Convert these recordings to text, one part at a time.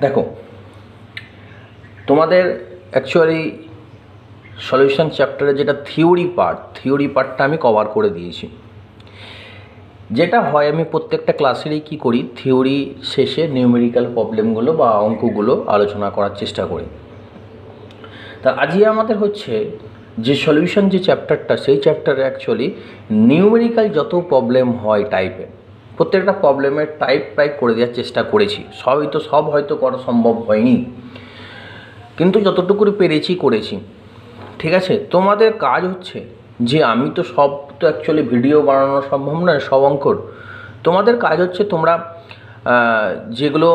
দেখো, তোমাদের actually solution চ্যাপ্টারে যেটা থিওরি পার্টটা আমি কভার করে দিয়েছি। যেটা হয়, আমি প্রত্যেকটা ক্লাসেরই কী করি, থিওরি শেষে নিউমেরিক্যাল প্রবলেমগুলো বা অঙ্কগুলো আলোচনা করার চেষ্টা করি। তা আজকে আমাদের হচ্ছে যে সলিউশন যে চ্যাপ্টারটা, সেই চ্যাপ্টারে অ্যাকচুয়ালি নিউমেরিক্যাল যত প্রবলেম হয় টাইপের, প্রত্যেকটা প্রবলেমের টাইপ প্রায় করে দেওয়ার চেষ্টা করেছি। সব হয়তো করা সম্ভব হয়নি, কিন্তু যতটুকু পেরেছি করেছি। ঠিক আছে, তোমাদের কাজ হচ্ছে যে আমি তো সব তো অ্যাকচুয়ালি ভিডিও বানানো সম্ভব নয় সব অঙ্কর। তোমাদের কাজ হচ্ছে তোমরা যেগুলো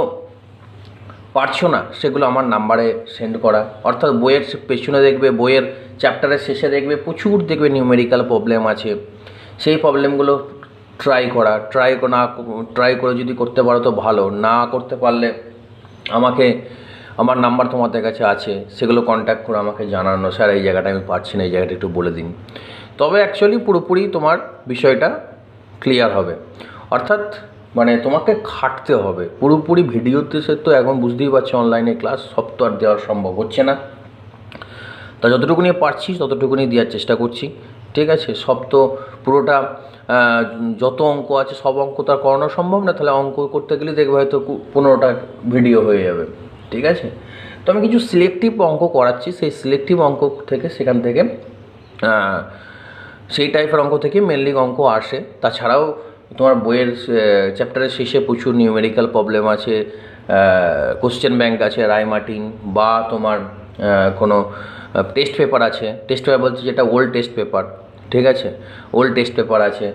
পারছো না সেগুলো আমার নাম্বারে সেন্ড করা, অর্থাৎ বইয়ের পেছনে দেখবে, বইয়ের চ্যাপ্টারের শেষে দেখবে প্রচুর দেখবে নিউমেরিক্যাল প্রবলেম আছে। সেই প্রবলেমগুলো ট্রাই করে যদি করতে পারো তো ভালো, না করতে পারলে আমাকে, আমার নাম্বার তোমাদের কাছে আছে, সেগুলো কন্ট্যাক্ট করে আমাকে জানানো, স্যার এই জায়গাটা আমি পারছি না, এই জায়গাটা একটু বলে দিন। তবে অ্যাকচুয়ালি পুরোপুরি তোমার বিষয়টা ক্লিয়ার হবে। অর্থাৎ মানে তোমাকে খাটতে হবে পুরোপুরি। ভিডিওতে সে তো এখন বুঝতেই পারছি অনলাইনে ক্লাস, সব তো আর দেওয়া সম্ভব হচ্ছে না। তা যতটুকুনি পারছি ততটুকুনি দেওয়ার চেষ্টা করছি। ঠিক আছে, সব তো পুরোটা যত অঙ্ক আছে সব অঙ্ক তো আর করানো সম্ভব না, তাহলে অঙ্ক করতে গেলে দেখবে হয়তো 15টা ভিডিও হয়ে যাবে। ঠিক আছে, তো আমি কিছু সিলেক্টিভ অঙ্ক করাচ্ছি, সেই সিলেক্টিভ অঙ্ক থেকে সেখান থেকে সেই টাইপের অঙ্ক থেকে মেনলি অঙ্ক আসে। তাছাড়াও তোমার বইয়ের চ্যাপ্টারের শেষে প্রচুর নিউমেরিক্যাল প্রবলেম আছে, কোশ্চেন ব্যাংক আছে, রায়মার্টিন, বা তোমার কোনো টেস্ট পেপার আছে। টেস্ট পেপার বলতে যেটা ওল্ড টেস্ট পেপার, ঠিক আছে, ওল্ড টেস্ট পেপার আছে,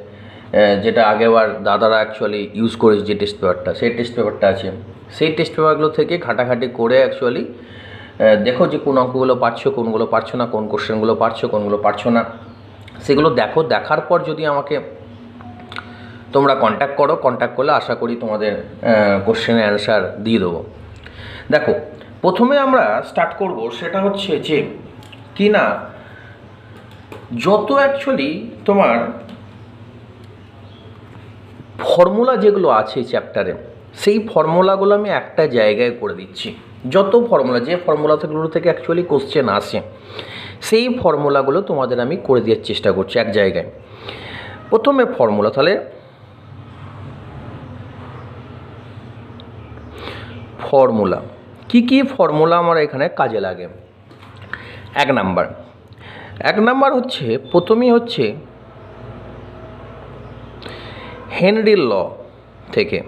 যেটা আগেবার দাদারা অ্যাকচুয়ালি ইউজ করেছে যে টেস্ট পেপারটা, সেই টেস্ট পেপারটা আছে। সেই টেস্ট পেপারগুলো থেকে ঘাটাঘাটি করে অ্যাকচুয়ালি দেখো যে কোন অঙ্কগুলো পারছো, কোনগুলো পারছো না, কোন কোশ্চেনগুলো পারছো, কোনগুলো পারছো না, সেগুলো দেখো। দেখার পর যদি আমাকে তোমরা কন্ট্যাক্ট করো, কন্ট্যাক্ট করলে আশা করি তোমাদের কোশ্চেনের অ্যান্সার দিয়ে দেবো। দেখো, প্রথমে আমরা স্টার্ট করব, সেটা হচ্ছে যে কি না, যত অ্যাকচুয়ালি তোমার ফর্মুলা যেগুলো আছে চ্যাপ্টারে, সেই ফর্মুলাগুলো আমি একটা জায়গায় করে দিচ্ছি। যত ফর্মুলা, যে ফর্মুলাগুলো থেকে অ্যাকচুয়ালি কোশ্চেন আসে, সেই ফর্মুলাগুলো তোমাদের আমি করে দেওয়ার চেষ্টা করছি এক জায়গায়। প্রথমে ফর্মুলা, তাহলে ফর্মুলা কি কি ফর্মুলা আমার এখানে কাজে লাগে। এক নাম্বার হচ্ছে, প্রথমেই হচ্ছে হেনরির ল থেকে।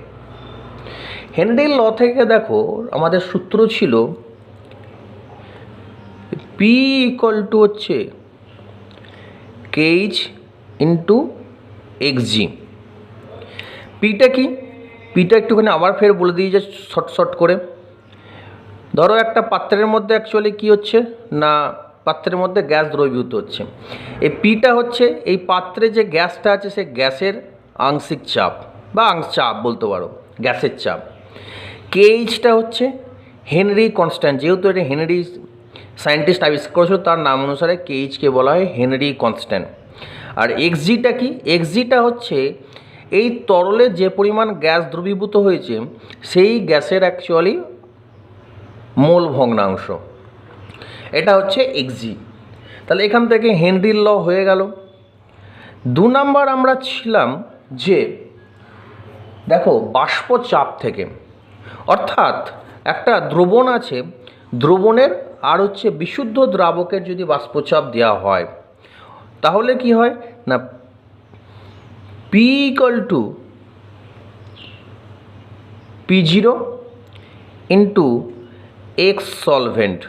হেনরির ল থেকে দেখো আমাদের সূত্র ছিল পি ইকুয়াল টু হচ্ছে কেইচ ইন্টু এক্সজি। পিটা কি, পিটা একটুখানি আবার ফের বলে দিই যে শর্ট করে। ধরো একটা পাত্রের মধ্যে অ্যাকচুয়ালি কী হচ্ছে না, পাত্রের মধ্যে গ্যাস দ্রবীভূত হচ্ছে। এই পিটা হচ্ছে এই পাত্রে যে গ্যাসটা আছে সে গ্যাসের আংশিক চাপ বা চাপ বলতে পারো, গ্যাসের চাপ। কেইচটা হচ্ছে হেনরি কনস্ট্যান্ট, যেহেতু এটা হেনরি সায়েন্টিস্ট আবিষ্কার করেছিল, তার নাম অনুসারে কেইচকে বলা হয় হেনরি কনস্ট্যান্ট। আর এক্সজিটা কি, এক্সজিটা হচ্ছে এই তরলে যে পরিমাণ গ্যাস দ্রবীভূত হয়েছে সেই গ্যাসের অ্যাকচুয়ালি মোল ভগ্নাংশ, এটা হচ্ছে এক্সজি। তাহলে এখান থেকে হেনরির ল হয়ে গেল। 2 নাম্বার আমরা ছিলাম যে দেখো বাষ্প চাপ থেকে, অর্থাৎ একটা দ্রবণ আছে, দ্রবণের আর হচ্ছে বিশুদ্ধ দ্রাবকের যদি বাষ্পচাপ দেওয়া হয় তাহলে কি হয় না, P equal to P0 into X solvent.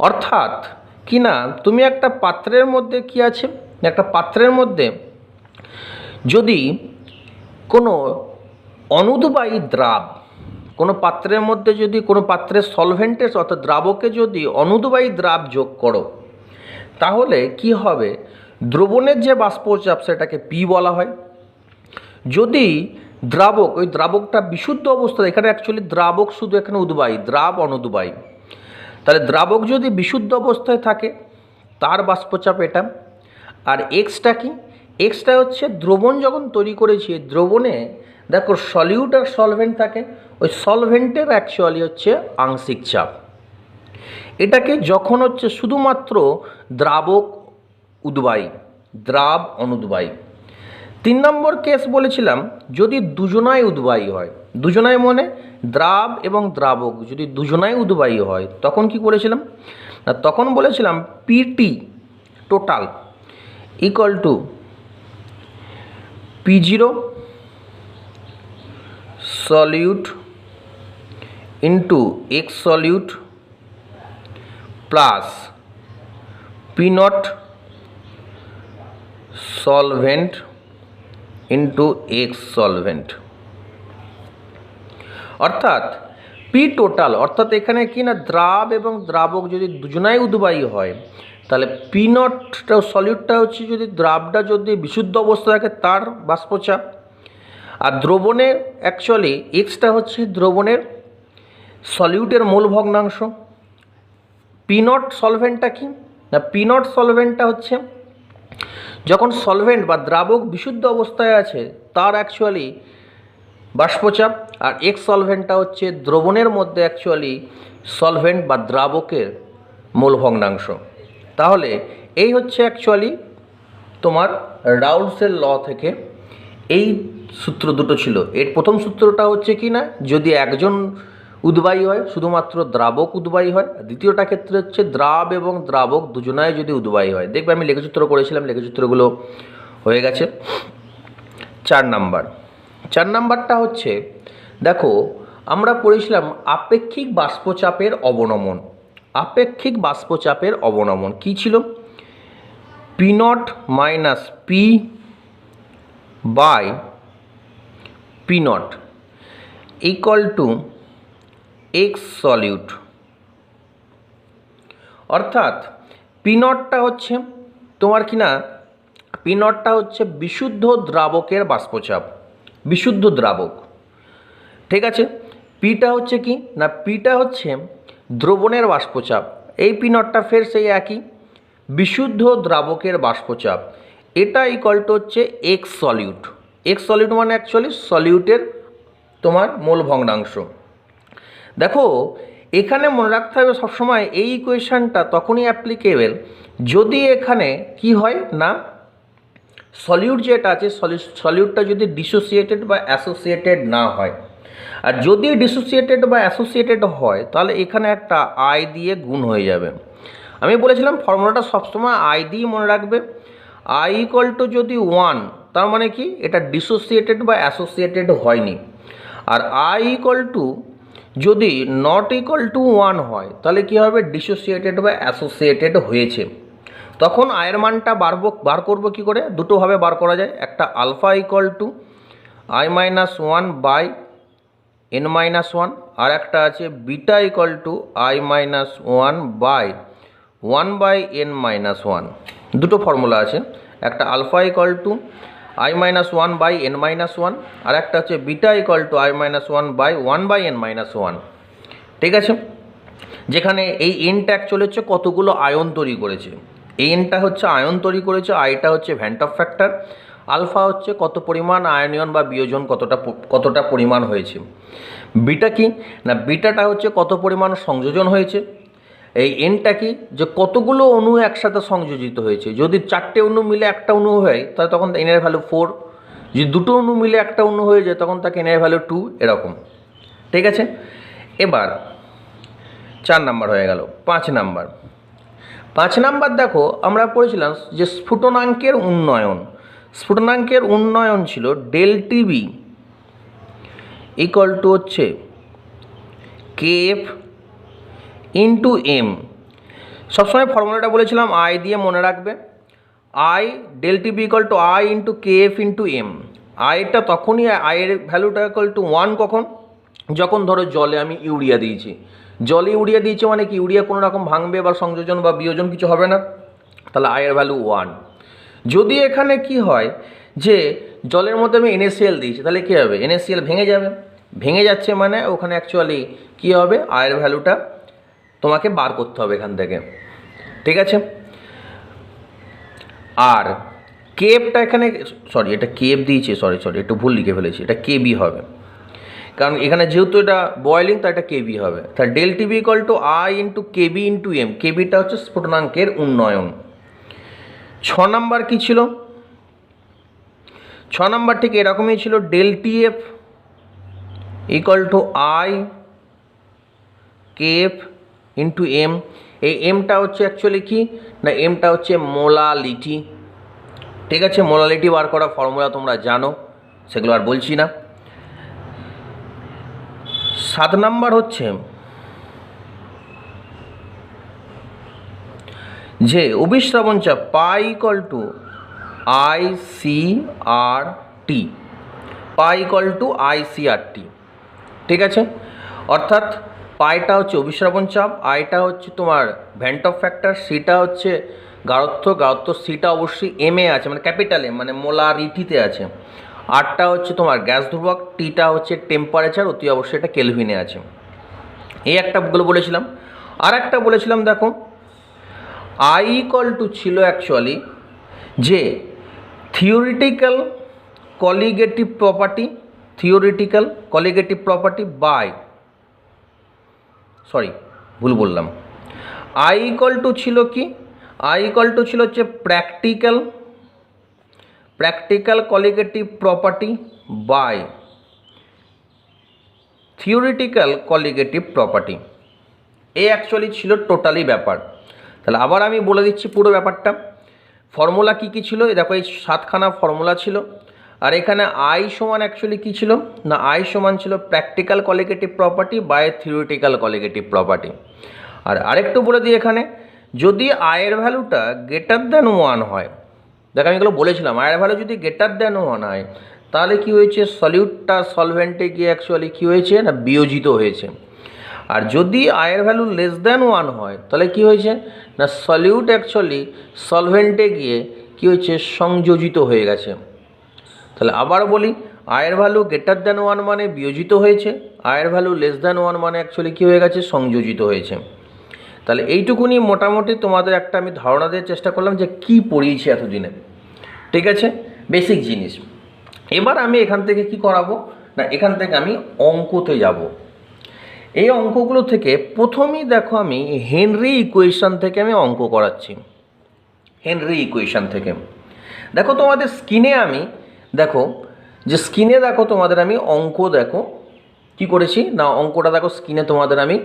অর্থাৎ কি না, তুমি একটা পাত্রের মধ্যে কি আছে, একটা পাত্রের মধ্যে যদি কোনো অনুদ্বায়ী দ্রাব, কোনো পাত্রের মধ্যে যদি কোনো পাত্রের সলভেন্টের অর্থাৎ দ্রাবকে যদি অনুদ্বায়ী দ্রাব যোগ করো তাহলে কি হবে, দ্রবণের যে বাষ্পচাপ সেটাকে পি বলা হয়। যদি দ্রাবক, ওই দ্রাবকটা বিশুদ্ধ অবস্থা, এখানে অ্যাকচুয়ালি দ্রাবক শুধু এখানে উদ্বায়ী, দ্রাব অনুদ্বায়ী, তাহলে দ্রাবক যদি বিশুদ্ধ অবস্থায় থাকে তার বাষ্পচাপ এটা। আর এক্সটা কি, এক্সটা হচ্ছে দ্রবণ যখন তৈরি করেছি, দ্রবণে দেখো সলিউট আর সলভেন্ট থাকে, ওই সলভেন্টের অ্যাকচুয়ালি হচ্ছে আংশিক চাপ। এটাকে যখন হচ্ছে শুধুমাত্র দ্রাবক উদ্বায়ী, দ্রাব অনুদ্বায়ী। 3 নম্বর কেস বলেছিলাম যদি দুজনাই উদ্বায়ী হয়, দুজনাই মানে দ্রাব এবং দ্রাবক যদি দুজনাই উদ্বায়ী হয় তখন কি বলেছিলাম না, তখন বলেছিলাম PT total equal to P0 solute into X solute plus P0 solvent into X solvent. অর্থাৎ পি টোটাল, অর্থাৎ এখানে কি না দ্রাব এবং দ্রাবক যদি দুজনাই উদ্বায়ী হয় তাহলে P0 সলিউটটা হচ্ছে যদি দ্রাবটা যদি বিশুদ্ধ অবস্থা থাকে তার বাষ্পচাপ, আর দ্রবণের অ্যাকচুয়ালি এক্সটা হচ্ছে দ্রবণের সলিউটের মূল ভগ্নাংশ। P0 সলভেন্টটা কি না, P0 সলভেন্টটা হচ্ছে যখন সলভেন্ট বা দ্রাবক বিশুদ্ধ অবস্থায় আছে তার অ্যাকচুয়ালি বাষ্পচাপ, আর এক্স সলভেন্টটা হচ্ছে দ্রবণের মধ্যে অ্যাকচুয়ালি সলভেন্ট বা দ্রাবকের মূল ভগ্নাংশ। তাহলে এই হচ্ছে অ্যাকচুয়ালি তোমার রাউলসের ল থেকে এই সূত্র দুটো ছিল। এর প্রথম সূত্রটা হচ্ছে কি না যদি একজন উদ্বায়ী হয় শুধুমাত্র দ্রাবক উদ্বায়ী হয়, দ্বিতীয়টা ক্ষেত্রে হচ্ছে দ্রাব এবং দ্রাবক দুজনাই যদি উদ্বায়ী হয়। দেখবে আমি লেখচিত্র করেছিলাম, লেখচিত্রগুলো হয়ে গেছে। 4 নাম্বারটা হচ্ছে দেখো আমরা পড়েছিলাম আপেক্ষিক বাষ্পচাপের অবনমন। আপেক্ষিক বাষ্পচাপের অবনমন কী ছিল, P0 minus P by P0 equal to X solute. অর্থাৎ P0টা হচ্ছে তোমার কি না, P0টা হচ্ছে বিশুদ্ধ দ্রাবকের বাষ্পচাপ, বিশুদ্ধ দ্রাবক, ঠিক আছে। পিটা হচ্ছে কি না, পিটা হচ্ছে দ্রবণের বাষ্পচাপ, এই P0টা ফের সেই একই বিশুদ্ধ দ্রাবকের বাষ্পচাপ, এটা ইকুয়াল টু হচ্ছে এক্স সলিউট। এক্স সলিউট মানে অ্যাকচুয়ালি সলিউটের তোমার মূল ভগ্নাংশ। দেখো এখানে মনে রাখতে হবে সবসময় এই ইকুয়েশানটা তখনই অ্যাপ্লিকেবল যদি এখানে কি হয় না সলিউট যেটা আছে সলিউটটা যদি ডিসোসিয়েটেড বা অ্যাসোসিয়েটেড না হয়, আর যদি ডিসোসিয়েটেড বা অ্যাসোসিয়েটেড হয় তাহলে এখানে একটা আই দিয়ে গুণ হয়ে যাবে। আমি বলেছিলাম ফর্মুলাটা সবসময় আই দিয়ে মনে রাখবে। আই ইকুয়াল টু যদি 1 তার মানে কি এটা ডিসোসিয়েটেড বা অ্যাসোসিয়েটেড হয়নি, আর আই ইকুয়াল টু যদি নট ইকুয়াল টু 1 হয় তাহলে কী হবে ডিসোসিয়েটেড বা অ্যাসোসিয়েটেড হয়েছে। তখন আয়ের মানটা বার করবো কী করে, দুটোভাবে বার করা যায়। একটা alpha equal to I-1 by n-1, আর একটা আছে beta equal to I-1 by 1 by n-1। দুটো ফর্মুলা আছে, একটা alpha equal to I-1 by n-1, আর একটা হচ্ছে beta equal to I-1 by 1 by n-1, ঠিক আছে। যেখানে এই এনটা অ্যাকচুয়ালি হচ্ছে কতগুলো আয়ন তৈরি করেছে, এই এনটা হচ্ছে আয়ন তৈরি করেছে, আইটা হচ্ছে ভ্যান্ট অফ ফ্যাক্টর, আলফা হচ্ছে কত পরিমাণ আয়নিয়ন বা বিয়োজন কতটা পরিমাণ হয়েছে, বিটা কি না বিটাটা হচ্ছে কত পরিমাণ সংযোজন হয়েছে, এই এনটা কি যে কতগুলো অণু একসাথে সংযোজিত হয়েছে। যদি 4টে অণু মিলে একটা অণু হয় তাহলে তখন এনের ভ্যালু 4, যদি 2টো অণু মিলে একটা অণু হয়ে যায় তখন তাকে এনের ভ্যালু 2, এরকম, ঠিক আছে। এবার 4 নাম্বার হয়ে গেল। 5 নাম্বার দেখো আমরা পড়েছিলাম যে স্ফুটনাঙ্কের উন্নয়ন। স্ফুটনাঙ্কের উন্নয়ন ছিল ডেল টিবি ইকুয়াল টু হচ্ছে KF ইন্টু এম। সবসময় ফর্মুলাটা বলেছিলাম আই দিয়ে মনে রাখবে, I del TB equal to I into KF into M. আইটা তখনই, আইয়ের ভ্যালুটা ইকুয়াল টু 1 কখন, যখন ধরো জলে আমি ইউরিয়া দিয়েছি, জলে ইউরিয়া দিয়েছে মানে কি ইউরিয়া কোনো রকম ভাঙবে বা সংযোজন বা বিয়োজন কিছু হবে না, তাহলে আয়ের ভ্যালু 1। যদি এখানে কি হয় যে জলের মধ্যে আমি NaCl দিয়েছি তাহলে কী হবে, NaCl ভেঙে যাবে, ভেঙে যাচ্ছে মানে ওখানে অ্যাকচুয়ালি কী হবে আয়ের ভ্যালুটা তোমাকে বার করতে হবে এখান থেকে, ঠিক আছে। আর কেএফটা এখানে সরি এটা কেএফ দিয়েছে, সরি একটু ভুল লিখে ফেলেছি, এটা কেবি হবে, কারণ এখানে যেহেতু এটা বয়েলিং তাই এটা কেবি হবে। তাহলে delta TB equal to I into Kb into m, কেবিটা হচ্ছে স্ফুটনাঙ্কের উন্নয়ন। 6 নাম্বার কী ছিল? 6 নাম্বার ঠিক এরকমই ছিল, del TF equal to I KF into M. এই এমটা হচ্ছে অ্যাকচুয়ালি কি না, এমটা হচ্ছে মোলালিটি। ঠিক আছে, মোলালিটি বার করা ফর্মুলা তোমরা জানো, সেগুলো আর বলছি না। 7 নাম্বার হচ্ছে যে অভিশ্রাবণ চাপ pi equal to i C R T, pi equal to i C R T. ঠিক আছে, অর্থাৎ পাইটা হচ্ছে অভিশ্রাবণ চাপ, আইটা হচ্ছে তোমার ভ্যান্ট অফ ফ্যাক্টর, সিটা হচ্ছে গারত্ব সিটা অবশ্যই এম এ আছে, মানে ক্যাপিটাল এম, মানে মোলারিটিতে আছে। আরটা হচ্ছে তোমার গ্যাস ধ্রুবক, টিটা হচ্ছে টেম্পারেচার, অতি অবশ্যই এটা কেলভিনে আছে। এই একটা বলেছিলাম। আর একটা বলেছিলাম দেখো, আই ইকুয়াল টু ছিল অ্যাকচুয়ালি যে theoretical colligative property by, sorry ভুল বললাম, আই ইকুয়াল টু ছিল কি, আই ইকুয়াল টু ছিল হচ্ছে practical colligative property by theoretical colligative property. এই অ্যাকচুয়ালি ছিল টোটালি ব্যাপার। তাহলে আবার আমি বলে দিচ্ছি পুরো ব্যাপারটা। ফর্মুলা কী কী ছিল, দেখো এই 7খানা ফর্মুলা ছিল। আর এখানে আই সমান অ্যাকচুয়ালি কী ছিল না, আই সমান ছিল practical colligative property by theoretical colligative property. আর আরেকটু বলে দিই, এখানে যদি আয়ের ভ্যালুটা গ্রেটার দ্যান 1 হয়, দেখো আমি এগুলো বলেছিলাম, আয়ের ভ্যালু যদি গ্রেটার দ্যান 1 হয় তাহলে কি হয়েছে, সলিউটটা সলভেন্টে গিয়ে অ্যাকচুয়ালি কী হয়েছে না, বিয়োজিত হয়েছে। আর যদি আয়ের ভ্যালু লেস দ্যান 1 হয় তাহলে কি হয়েছে না, সলিউট অ্যাকচুয়ালি সলভেন্টে গিয়ে কী হয়েছে, সংযোজিত হয়ে গেছে। তাহলে আবার বলি, আয়ের ভ্যালু গ্রেটার দ্যান 1 মানে বিয়োজিত হয়েছে, আয়ের ভ্যালু লেস দ্যান 1 মানে অ্যাকচুয়ালি কী হয়ে গেছে, সংযোজিত হয়েছে। তাহলে এইটুকুনি মোটামুটি তোমাদের একটা আমি ধারণা দেওয়ার চেষ্টা করলাম যে কী পড়িয়েছি এতদিনে। ঠিক আছে, বেসিক জিনিস। এবার আমি এখান থেকে কি করাবো না, এখান থেকে আমি অঙ্কতে যাব। এই অঙ্কগুলো থেকে প্রথমেই দেখো আমি হেনরি ইকুয়েশন থেকে আমি অঙ্ক করাচ্ছি। হেনরি ইকুয়েশন থেকে দেখো তোমাদের স্ক্রিনে আমি দেখো তোমাদের আমি অঙ্ক দেখো কি করেছি না, অঙ্কটা দেখো স্ক্রিনে তোমাদের আমি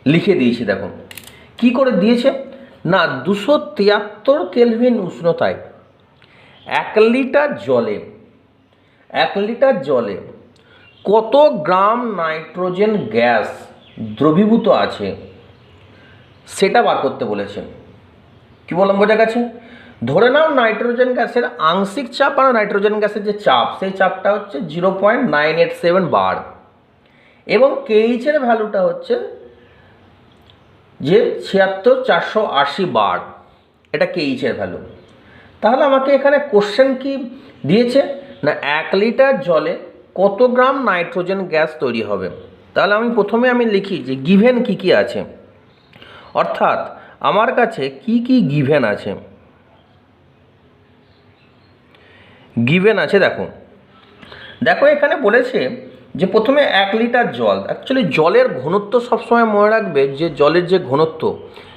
লিখে দিয়েছি। দেখো কি করে দিয়েছে না, 273 কেলভিন উষ্ণতায় 1 লিটার জলে কত গ্রাম নাইট্রোজেন গ্যাস দ্রবীভূত আছে সেটা বার করতে বলেছে। কি বললাম বোঝা গেছে? ধরে নাও নাইট্রোজেন গ্যাসের আংশিক চাপ আর নাইট্রোজেন গ্যাসের যে চাপ, সেই চাপটা হচ্ছে 0.987 বার, এবং কেইচের ভ্যালুটা হচ্ছে যে 76480 বার, এটা কেইচের ভ্যালু। তাহলে আমাকে এখানে কোশ্চেন কি দিয়েছে না, 1 লিটার জলে কত গ্রাম নাইট্রোজেন গ্যাস তৈরি হবে। তাহলে প্রথমে আমি লিখি যে গিভেন কি কি আছে, অর্থাৎ আমার কাছে কি কি গিভেন আছে। দেখো এখানে বলেছে যে প্রথমে 1 লিটার জল, অ্যাকচুয়ালি জলের ঘনত্ব সবসময় মনে রাখবে যে জলের যে ঘনত্ব,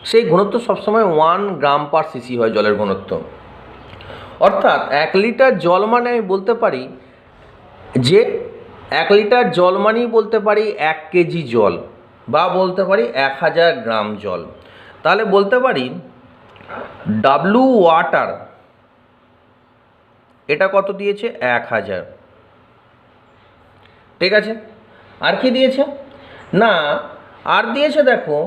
সেই ঘনত্ব সবসময় 1 গ্রাম পার সিসি হয় জলের ঘনত্ব। অর্থাৎ 1 লিটার জল মানে আমি বলতে পারি যে 1 লিটার জল মানেই বলতে পারি 1 কেজি জল, বা বলতে পারি 1000 গ্রাম জল। তাহলে বলতে পারি ডাব্লু ওয়াটার এটা কত দিয়েছে, 1000। ঠিক আছে, আর কি দিয়েছে না, আর দিয়েছে দেখো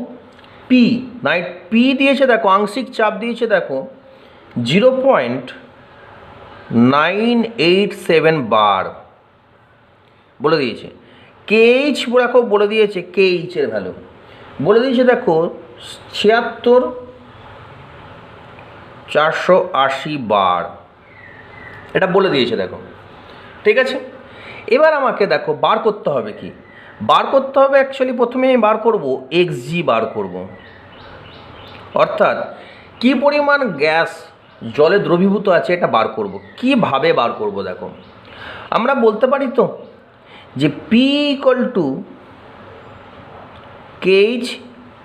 পি দিয়েছে, দেখো আংশিক চাপ দিয়েছে, দেখো 0.987 বার বলে দিয়েছে। কেইচ দেখো বলে দিয়েছে, কেইচের ভ্যালু বলে দিয়েছে দেখো 76480 বার, এটা বলে দিয়েছে দেখো। ঠিক আছে, এবার আমাকে দেখো বার করতে হবে কি, বার করতে হবে অ্যাকচুয়ালি প্রথমে আমি বার করব এক্সজি বার করব, অর্থাৎ কি পরিমাণ গ্যাস জলে দ্রবীভূত আছে এটা বার করব। কিভাবে বার করব দেখো, আমরা বলতে পারি তো যে P equal to KH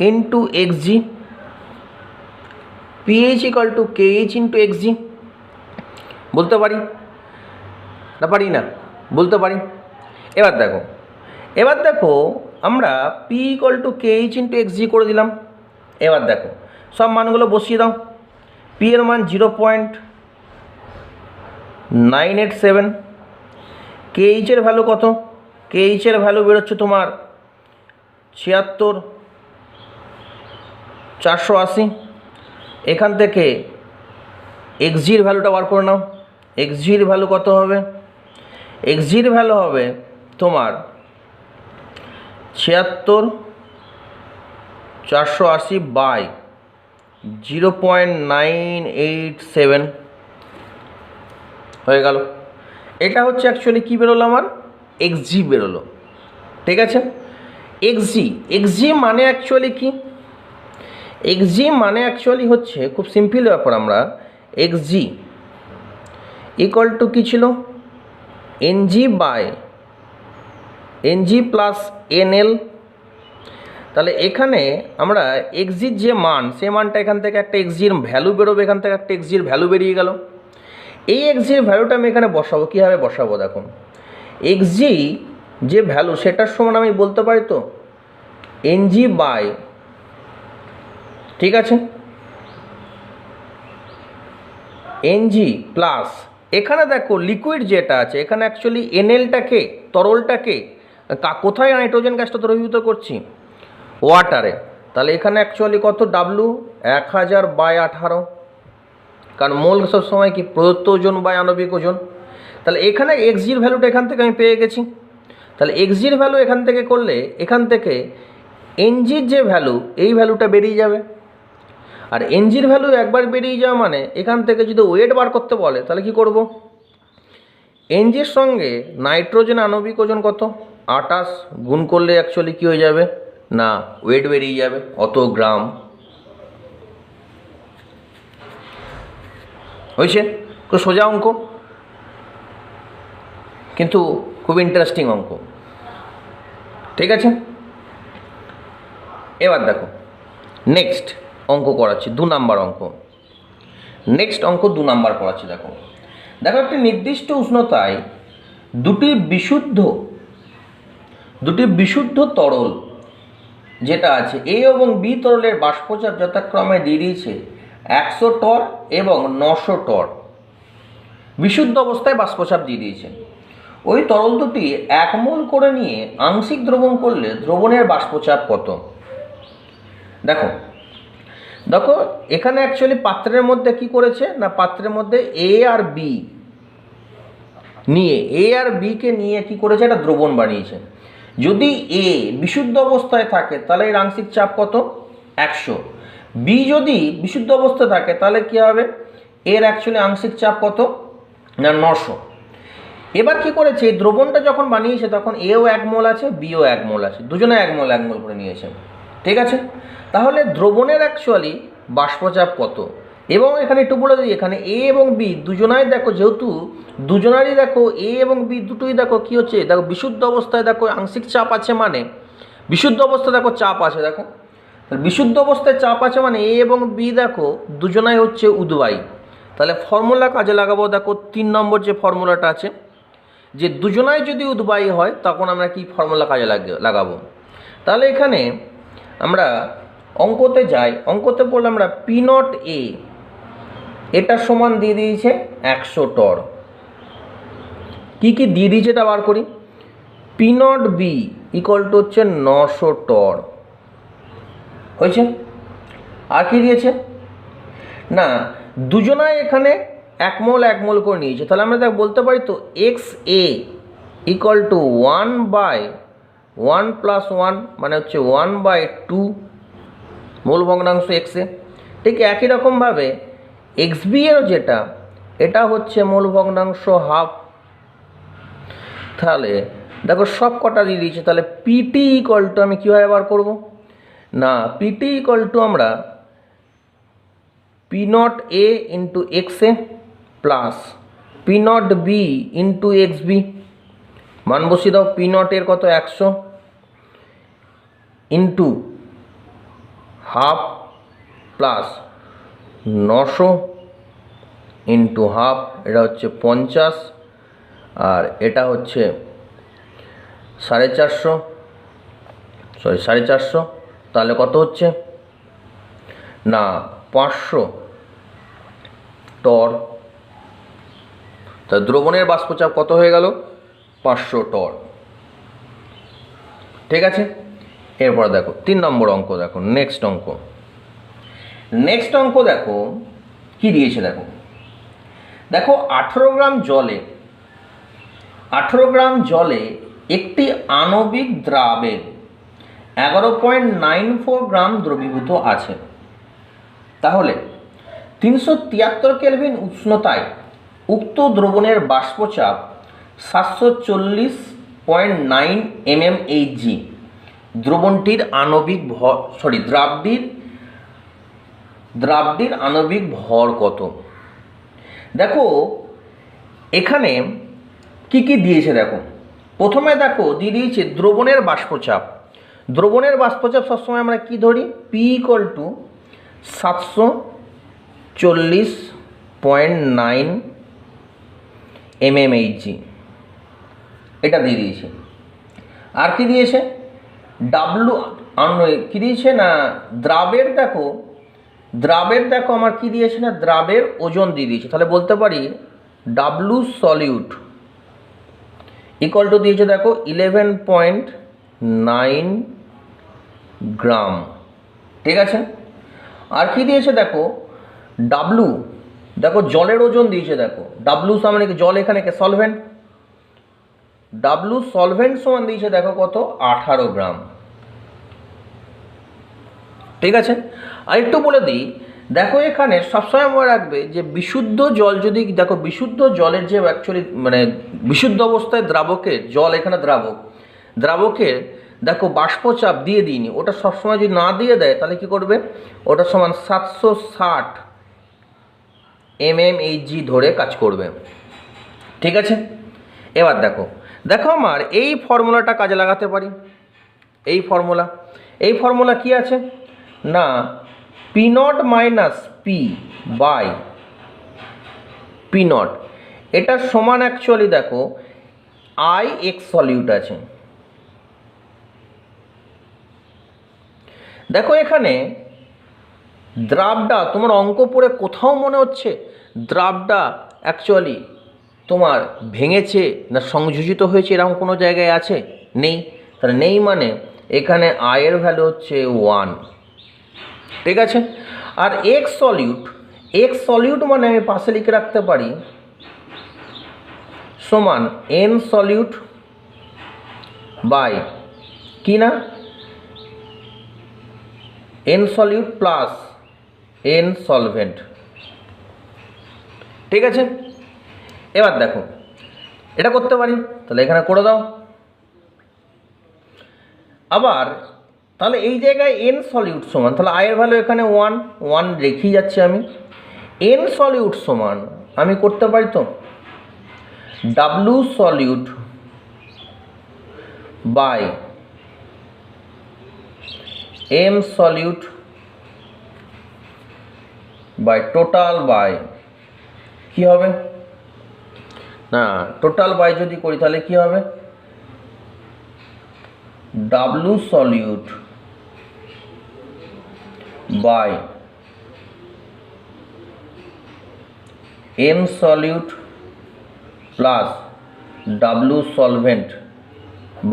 into XG, pH equal to KH into XG, বলতে পারি না? পারি না? বলতে পারি। এবার দেখো আমরা P equal to KH into XG করে দিলাম। এবার দেখো সব মানগুলো বসিয়ে দাও। পি এর মান 0.987, কেএইচের ভ্যালু কত? কেএইচের ভ্যালু বেরোচ্ছে তোমার 76,480। এখান থেকে এক্সজির ভ্যালুটা বার করে নাও। এক্সজির ভ্যালু কত হবে? এক্সজির ভ্যালু হবে তোমার 76,480 বাই 0.987 হয়ে গেল। এটা হচ্ছে অ্যাকচুয়ালি কী বেরোলো? আমার এক্সজি বেরোলো। ঠিক আছে, এক্সজি মানে অ্যাকচুয়ালি কি? এক্সজি মানে অ্যাকচুয়ালি হচ্ছে খুব সিম্পল ব্যাপার। আমরা এক্সজি ইকুয়াল টু কী ছিল? NG by NG plus NL. তাহলে এখানে আমরা এক্সজির যে মান, সে মানটা এখান থেকে একটা এক্সজির ভ্যালু বেরোবে, এখান থেকে একটা এক্সজির ভ্যালু বেরিয়ে গেল। এই এক্সজির ভ্যালুটা আমি এখানে বসাবো। কীভাবে বসাবো দেখুন, এক্সজি যে ভ্যালু সেটার সমান আমি বলতে পারি তো এনজি বাই, ঠিক আছে, এনজি প্লাস এখানে দেখো লিকুইড যেটা আছে, এখানে অ্যাকচুয়ালি এনএলটাকে, তরলটাকে কোথায় নাইট্রোজেন গ্যাসটা দ্রবীভূত করছি? ওয়াটারে। তাহলে এখানে অ্যাকচুয়ালি কত? ডাব্লু 1000/18, কারণ মোল সব সময় কি প্রদত্ত ওজন বাই আণবিক ওজন। তাহলে এখানে এক্সজির ভ্যালুটা এখান থেকে আমি পেয়ে গেছি। তাহলে এক্সজির ভ্যালু এখান থেকে করলে এখান থেকে এনজির যে ভ্যালু, এই ভ্যালুটা বেরিয়ে যাবে। আর এনজির ভ্যালু একবার বেরিয়ে যাওয়া মানে এখান থেকে যদি ওয়েট বার করতে বলে তাহলে কি করব? এনজির সঙ্গে নাইট্রোজেন আণবিক ওজন কত? 28 গুণ করলে অ্যাকচুয়ালি কী হয়ে যাবে না ওয়েট বেরিয়ে যাবে অত গ্রাম। হয়েছে? তো সোজা অঙ্ক, কিন্তু খুব ইন্টারেস্টিং অঙ্ক। ঠিক আছে, এবার দেখো নেক্সট অঙ্ক করাচ্ছি, 2 নাম্বার অঙ্ক। নেক্সট অঙ্ক 2 নাম্বার করাচ্ছি। দেখো একটি নির্দিষ্ট উষ্ণতায় দুটি বিশুদ্ধ তরল যেটা আছে এ এবং বি তরলের বাষ্পচাপ যথাক্রমে দিয়ে দিয়েছে 100 টর এবং 900 টর। বিশুদ্ধ অবস্থায় বাষ্পচাপ দিয়ে দিয়েছে। ওই তরল দুটি 1 মোল করে নিয়ে আংশিক দ্রবণ করলে দ্রবণের বাষ্পচাপ কত? দেখো এখানে অ্যাকচুয়ালি পাত্রের মধ্যে কি করেছে না, পাত্রের মধ্যে এ আর বিকে নিয়ে কি করেছে, একটা দ্রবণ বানিয়েছে। যদি এ বিশুদ্ধ অবস্থায় থাকে তাহলে এর আংশিক চাপ কত? 100। বি যদি বিশুদ্ধ অবস্থায় থাকে তাহলে কি হবে, এর অ্যাকচুয়ালি আংশিক চাপ কত না 900। এবার কি করেছে, এই দ্রবণটা যখন বানিয়েছে তখন এও 1 মোল আছে, বিও 1 মোল আছে, দুজনে 1 মোল করে নিয়েছে। ঠিক আছে, তাহলে দ্রবণের অ্যাকচুয়ালি বাষ্পচাপ কত? এবং এখানে একটু বলে দিই, এখানে এ এবং বি দুজনাই দেখো, যেহেতু দুজনারই দেখো এ এবং বি দুটোই দেখো কি হচ্ছে, দেখো বিশুদ্ধ অবস্থায় দেখো আংশিক চাপ আছে, মানে বিশুদ্ধ অবস্থায় দেখো চাপ আছে। দেখো বিশুদ্ধ অবস্থায় চাপ আছে মানে এ এবং বি দেখো দুজনাই হচ্ছে উদ্বায়ী। তাহলে ফর্মুলা কাজে লাগাবো। দেখো 3 নম্বর যে ফর্মুলাটা আছে, যে দুজনাই যদি উদ্বায়ী হয় তখন আমরা কি ফর্মুলা কাজে লাগাবো। তাহলে এখানে আমরা অঙ্কতে যাই। অঙ্কতে বললে আমরা পি নট এ এটা সমান দিয়ে দিয়েছে 100 টর। কি দিয়ে দিয়েছে এটা বার করি। P not B equal to হচ্ছে 900 টর। হয়েছে? আর কি দিয়েছে না, দুজনাই এখানে 1 মোল করে নিয়েছে। তাহলে আমরা দেখ বলতে পারি তো এক্স এ ইকুয়াল টু 1/1 + 1 মানে হচ্ছে 1/2 মূল ভগ্নাংশ এক্স এ। ঠিক একই রকমভাবে এক্স বি এরও যেটা, এটা হচ্ছে মূল ভগ্নাংশ হাফ। তাহলে দেখো সব কটা দিয়ে দিয়েছে। তাহলে পিটি ইকুয়াল টু আমি কীভাবে বার করব না, পিটি ইকুয়াল টু আমরা P not A into X A plus P not B into X B, মান বসিয়ে দাও। পি নট এর কত 100 into half plus 900 into half, এটা হচ্ছে 50, আর এটা হচ্ছে 450, তাহলে কত হচ্ছে না 500 টর। তা দ্রবণের বাষ্পচাপ কত হয়ে গেল 500 টর। ঠিক আছে, এরপর দেখো 3 নম্বর অঙ্ক। দেখো নেক্সট অঙ্ক দেখো কি দিয়েছে। দেখো 18 গ্রাম জলে একটি আণবিক দ্রাবের 11.94 গ্রাম দ্রবীভূত আছে। তাহলে 373 কেলভিন উষ্ণতায় উক্ত দ্রবণের বাষ্পচাপ 740.9 mmHg। দ্রবণটির আণবিক ভর দ্রাবটির আণবিক ভর কত? দেখো এখানে কি কি দিয়েছে দেখো। প্রথমে দেখো দিয়ে দিয়েছে দ্রবণের বাষ্পচাপ। দ্রবণের বাষ্পচাপ সবসময় আমরা কি ধরি, পি ইকুয়াল টু 740.9 mmHg, এটা দিয়ে দিয়েছে। আর কি দিয়েছে, ডাব্লু কি দিয়েছে না দ্রাবের দেখো আমার কি দিয়েছে না দ্রাবের ওজন দিয়ে দিয়েছে। তাহলে বলতে পারি ডাব্লু সলিউট ইকুয়াল টু দিয়েছে দেখো 11.9 গ্রাম। ঠিক আছে, আর কি দিয়েছে দেখো ডাব্লু, দেখো জলের ওজন দিয়েছে। দেখো ডাব্লু সামনে কি জল, এখানে কে সলভেন্ট, ডাব্লু সলভেন্ট সমান দিয়েছে দেখো কত 18 গ্রাম। ঠিক আছে, আর একটু বলে দিই দেখো এখানে সবসময় মনে রাখবে যে বিশুদ্ধ জল যদি দেখো বিশুদ্ধ জলের যে অ্যাকচুয়ালি মানে বিশুদ্ধ অবস্থায় দ্রাবকের জল, এখানে দ্রাবকের দেখো বাষ্পচাপ দিয়ে দিইনি, ওটা সবসময় যদি না দিয়ে দেয় তাহলে কি করবে, ওটা সমান 760 mmHg ধরে কাজ করবে। ঠিক আছে, এবার দেখো আমার এই ফর্মুলাটা কাজে লাগাতে পারি। এই ফর্মুলা কি আছে না P not minus P by P not, এটা সমান অ্যাকচুয়ালি দেখো আই এক্স সলিউট আছে। দেখো এখানে দ্রাবটা তোমার অঙ্ক পড়ে কোথাও মনে হচ্ছে দ্রাবটা অ্যাকচুয়ালি তোমার ভেঙেছে না সংযোজিত হয়েছে, এরকম কোনো জায়গায় আছে? নেই। তাহলে নেই মানে এখানে আয়ের ভ্যালু হচ্ছে 1। ঠিক আছে, আর এক্স সলিউট মানে আমি পাশে লিখে রাখতে পারি সমান এন সলিউট বাই কি না N solute plus N solvent. ঠিক আছে, এবার দেখো এটা করতে পারি, তাহলে এখানে করে দাও। আবার তাহলে এই জায়গায় এন সলিউট সমান, তাহলে আয়ের ভ্যালু এখানে 1 রেখেই যাচ্ছি আমি। এন সলিউট সমান আমি করতে পারি তো W solute by M solute by total by কি হবে না টোটাল বাই যদি করি তাহলে কি হবে W solute by M solute plus W solvent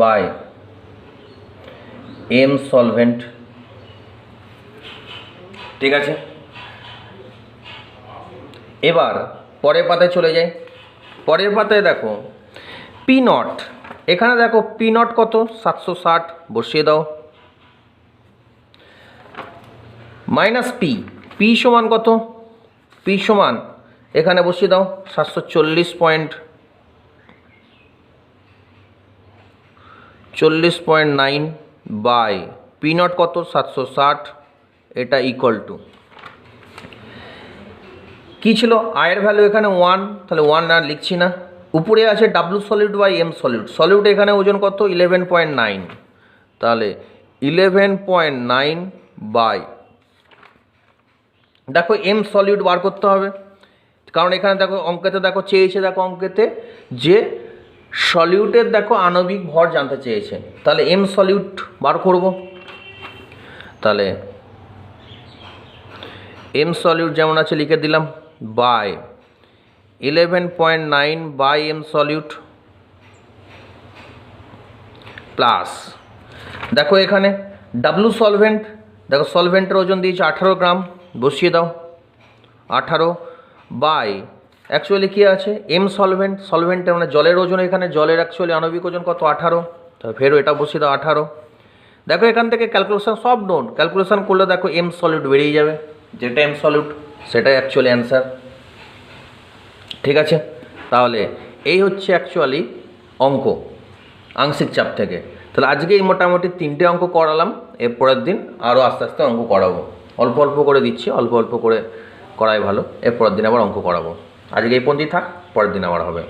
by M solvent. ঠিক আছে, এবার পরের পাতায় চলে যাই। পরের পাতায় দেখো পি নট, এখানে দেখো পি নট কত 760 বসিয়ে দাও, মাইনাস পি সমান কত, পি সমান এখানে বসিয়ে দাও 740.9 বাই পি নট কত 760, এটা ইকুয়াল টু কী ছিল আয়ের ভ্যালু এখানে 1, তাহলে 1 আর লিখছি না। উপরে আছে W solid by M solid, solid এখানে ওজন কত 11.9, তাহলে 11.9 বাই, দেখো এম সলিড বার করতে হবে, কারণ এখানে দেখো অঙ্কেতে দেখো চেয়েছে, দেখো অঙ্কেতে যে সলিউটের দেখো আণবিক ভর জানতে চেয়েছে, তাহলে এম সলিউট বার করব। তাহলে এম সলিউট যেমন আছে লিখে দিলাম by 11.9 by M solute plus, দেখো এখানে ডাব্লু সলভেন্ট, দেখো সলভেন্টের ওজন দিয়েছে 18 গ্রাম, বসিয়ে দাও 18 বাই, অ্যাকচুয়ালি কী আছে এম সলভেন্ট, সলভেন্টের মানে জলের ওজন, এখানে জলের অ্যাকচুয়ালি আণবিক ওজন কত 18, তো ফেরও এটা বসিয়ে দাও 18। দেখো এখান থেকে ক্যালকুলেশন সব নোন, ক্যালকুলেশন করলে দেখো এম সলিউট বেরিয়ে যাবে, যেটা এম সলিউট সেটাই অ্যাকচুয়ালি অ্যান্সার। ঠিক আছে, তাহলে এই হচ্ছে অ্যাকচুয়ালি অঙ্ক আংশিক চাপ থেকে। তাহলে আজকে এই মোটামুটি 3টে অঙ্ক করালাম, এর পরের দিন আরও আস্তে আস্তে অঙ্ক করাবো, অল্প অল্প করে দিচ্ছি, অল্প অল্প করে করাই ভালো, এর পরের দিন আবার অঙ্ক করাবো। আজকে এই পর্যন্তই থাক, পরের দিন আবার হবে।